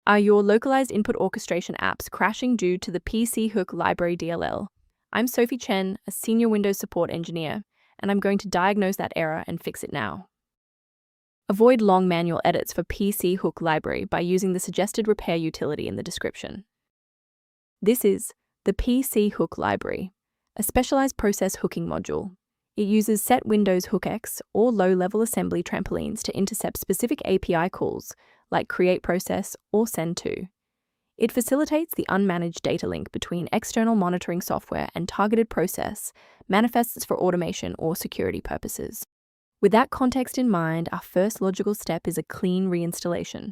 Are your localized input orchestration apps crashing due to the Pchook Library DLL? I'm Sophie Chen, a senior Windows support engineer, and I'm going to diagnose that error and fix it now. Avoid long manual edits for Pchook Library by using the suggested repair utility in the description. This is the Pchook Library, a specialized process hooking module. It uses SetWindowsHookEx or low-level assembly trampolines to intercept specific API calls like CreateProcess or SendTo. It facilitates the unmanaged data link between external monitoring software and targeted process, manifests for automation or security purposes. With that context in mind, our first logical step is a clean reinstallation.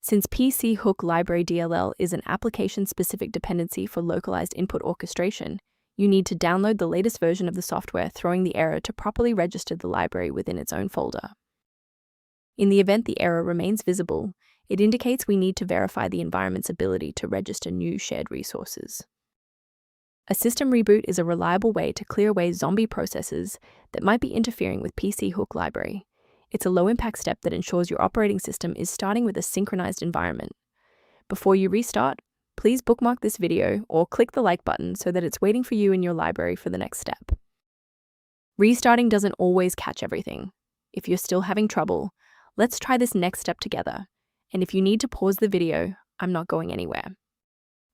Since Pchook Library DLL is an application-specific dependency for localized input orchestration, you need to download the latest version of the software, throwing the error to properly register the library within its own folder. In the event the error remains visible, it indicates we need to verify the environment's ability to register new shared resources. A system reboot is a reliable way to clear away zombie processes that might be interfering with Pchook Library. It's a low-impact step that ensures your operating system is starting with a synchronized environment. Before you restart, please bookmark this video or click the like button so that it's waiting for you in your library for the next step. Restarting doesn't always catch everything. If you're still having trouble, let's try this next step together. And if you need to pause the video, I'm not going anywhere.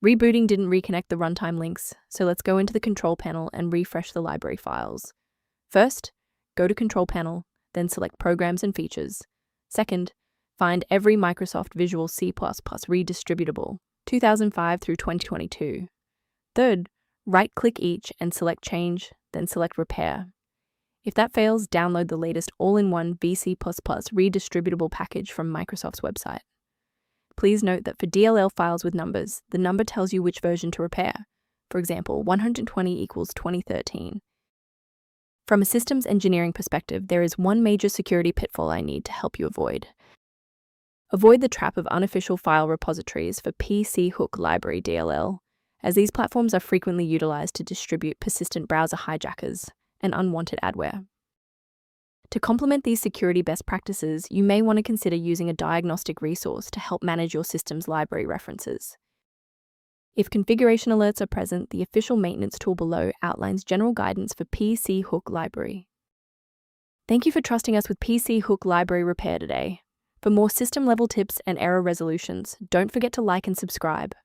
Rebooting didn't reconnect the runtime links, so let's go into the control panel and refresh the library files. First, go to Control Panel, then select Programs and Features. Second, find every Microsoft Visual C++ redistributable, 2005 through 2022. Third, right-click each and select Change, then select Repair. If that fails, download the latest all-in-one VC++ redistributable package from Microsoft's website. Please note that for DLL files with numbers, the number tells you which version to repair. For example, 120 equals 2013. From a systems engineering perspective, there is one major security pitfall I need to help you avoid. Avoid the trap of unofficial file repositories for Pchook Library DLL, as these platforms are frequently utilized to distribute persistent browser hijackers and unwanted adware. To complement these security best practices, you may want to consider using a diagnostic resource to help manage your system's library references. If configuration alerts are present, the official maintenance tool below outlines general guidance for Pchook Library. Thank you for trusting us with Pchook Library Repair today. For more system-level tips and error resolutions, don't forget to like and subscribe.